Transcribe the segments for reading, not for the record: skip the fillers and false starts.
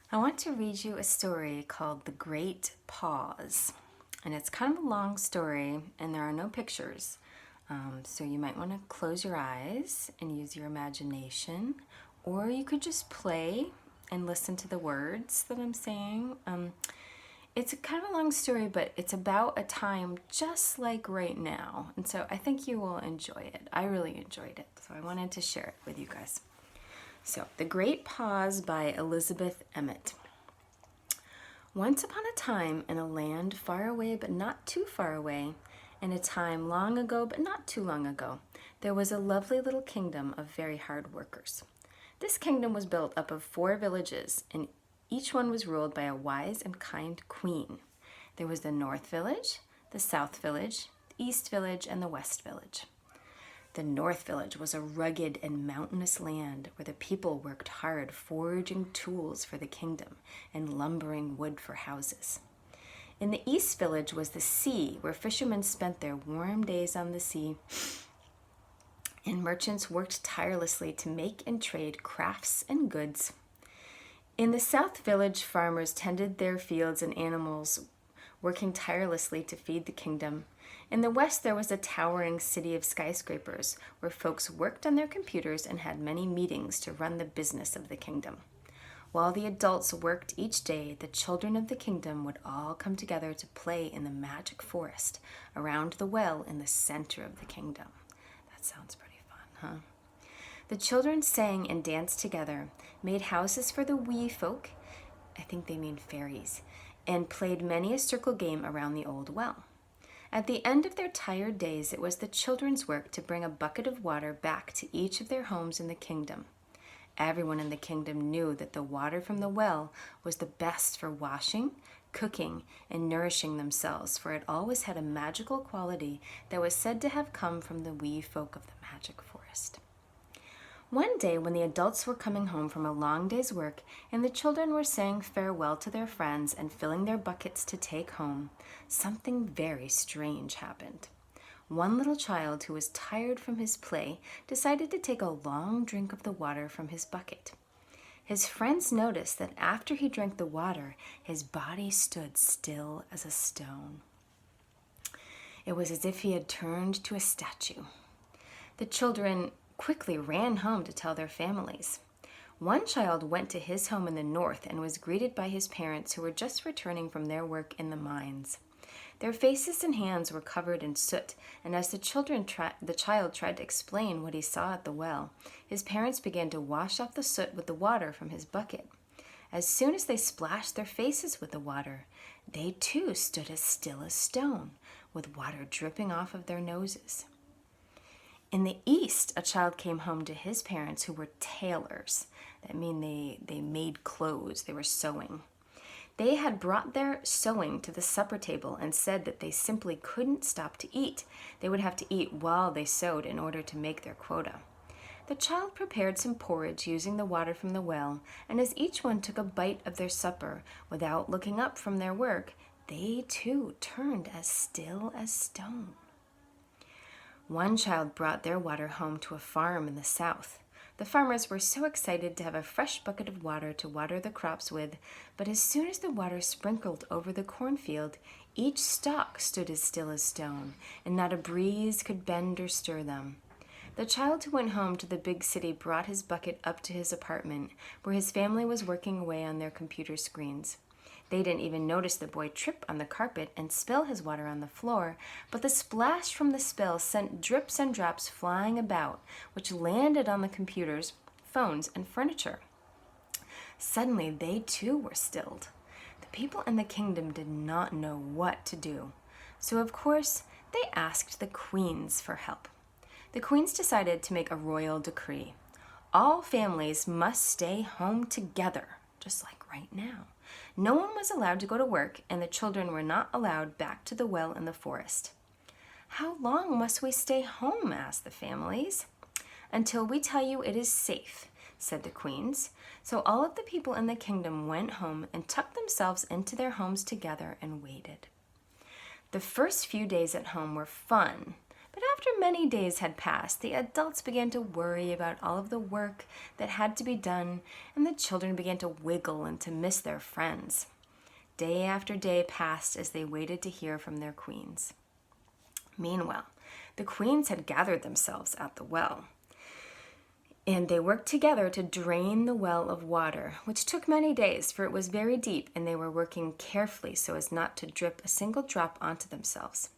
I want to read you a story called The Great Pause. And it's kind of a long story, and there are no pictures. So you might want to close your eyes and use your imagination, or you could just play and listen to the words that I'm saying. It's a kind of a long story, but it's about a time just like right now. And so I think you will enjoy it. I really enjoyed it, so I wanted to share it with you guys. So, The Great Pause by Elizabeth Emmett. Once upon a time, in a land far away but not too far away, in a time long ago but not too long ago, there was a lovely little kingdom of very hard workers. This kingdom was built up of 4 villages, and each one was ruled by a wise and kind queen. There was the North Village, the South Village, the East Village, and the West Village. The North Village was a rugged and mountainous land where the people worked hard forging tools for the kingdom and lumbering wood for houses. In the East Village was the sea, where fishermen spent their warm days on the sea, and merchants worked tirelessly to make and trade crafts and goods. In the South Village, farmers tended their fields and animals, working tirelessly to feed the kingdom. In the West, there was a towering city of skyscrapers where folks worked on their computers and had many meetings to run the business of the kingdom. While the adults worked each day, the children of the kingdom would all come together to play in the magic forest around the well in the center of the kingdom. That sounds pretty fun, huh? The children sang and danced together, made houses for the wee folk, I think they mean fairies, and played many a circle game around the old well. At the end of their tired days, it was the children's work to bring a bucket of water back to each of their homes in the kingdom. Everyone in the kingdom knew that the water from the well was the best for washing, cooking, and nourishing themselves, for it always had a magical quality that was said to have come from the wee folk of the magic forest. One day, when the adults were coming home from a long day's work and the children were saying farewell to their friends and filling their buckets to take home, something very strange happened. One little child who was tired from his play decided to take a long drink of the water from his bucket. His friends noticed that after he drank the water, his body stood still as a stone. It was as if he had turned to a statue. The children quickly ran home to tell their families. One child went to his home in the north and was greeted by his parents, who were just returning from their work in the mines. Their faces and hands were covered in soot, and as the child tried to explain what he saw at the well, his parents began to wash off the soot with the water from his bucket. As soon as they splashed their faces with the water, they too stood as still as stone, with water dripping off of their noses. In the East, a child came home to his parents, who were tailors. That means they made clothes, they were sewing. They had brought their sewing to the supper table and said that they simply couldn't stop to eat. They would have to eat while they sewed in order to make their quota. The child prepared some porridge using the water from the well, and as each one took a bite of their supper without looking up from their work, they too turned as still as stone. One child brought their water home to a farm in the south. The farmers were so excited to have a fresh bucket of water to water the crops with, but as soon as the water sprinkled over the cornfield, each stalk stood as still as stone, and not a breeze could bend or stir them. The child who went home to the big city brought his bucket up to his apartment, where his family was working away on their computer screens. They didn't even notice the boy trip on the carpet and spill his water on the floor, but the splash from the spill sent drips and drops flying about, which landed on the computers, phones, and furniture. Suddenly, they too were stilled. The people in the kingdom did not know what to do, so of course, they asked the queens for help. The queens decided to make a royal decree. All families must stay home together, just like right now. No one was allowed to go to work, and the children were not allowed back to the well in the forest. "How long must we stay home?" asked the families. "Until we tell you it is safe," said the queens. So all of the people in the kingdom went home and tucked themselves into their homes together and waited. The first few days at home were fun, but after many days had passed, the adults began to worry about all of the work that had to be done, and the children began to wiggle and to miss their friends. Day after day passed as they waited to hear from their queens. Meanwhile, the queens had gathered themselves at the well, and they worked together to drain the well of water, which took many days, for it was very deep, and they were working carefully so as not to drip a single drop onto themselves.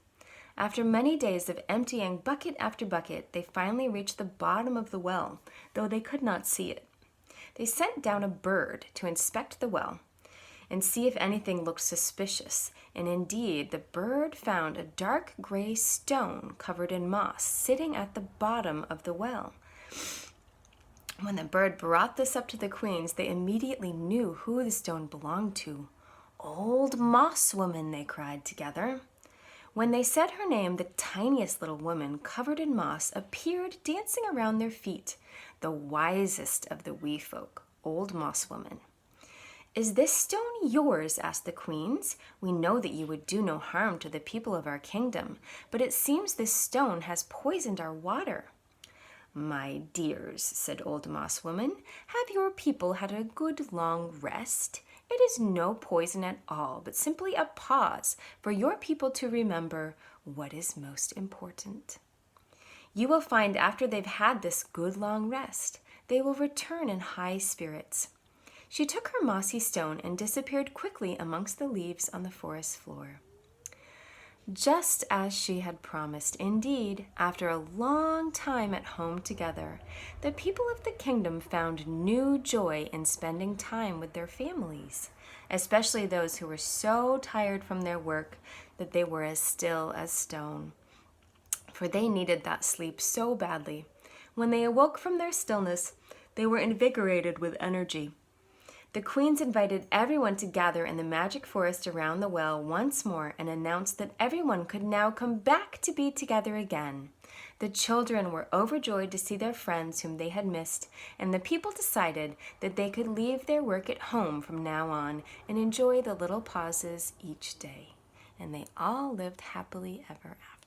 After many days of emptying bucket after bucket, they finally reached the bottom of the well, though they could not see it. They sent down a bird to inspect the well and see if anything looked suspicious, and indeed the bird found a dark gray stone covered in moss sitting at the bottom of the well. When the bird brought this up to the queens, they immediately knew who the stone belonged to. "Old Moss Woman," they cried together. When they said her name, the tiniest little woman, covered in moss, appeared dancing around their feet, the wisest of the wee folk, Old Moss Woman. "Is this stone yours?" asked the queens. "We know that you would do no harm to the people of our kingdom, but it seems this stone has poisoned our water." "My dears," said Old Moss Woman, "have your people had a good long rest? It is no poison at all, but simply a pause for your people to remember what is most important. You will find after they've had this good long rest, they will return in high spirits." She took her mossy stone and disappeared quickly amongst the leaves on the forest floor. Just as she had promised, indeed, after a long time at home together, the people of the kingdom found new joy in spending time with their families, especially those who were so tired from their work that they were as still as stone. For they needed that sleep so badly. When they awoke from their stillness, they were invigorated with energy. The queens invited everyone to gather in the magic forest around the well once more and announced that everyone could now come back to be together again. The children were overjoyed to see their friends whom they had missed, and the people decided that they could leave their work at home from now on and enjoy the little pauses each day. And they all lived happily ever after.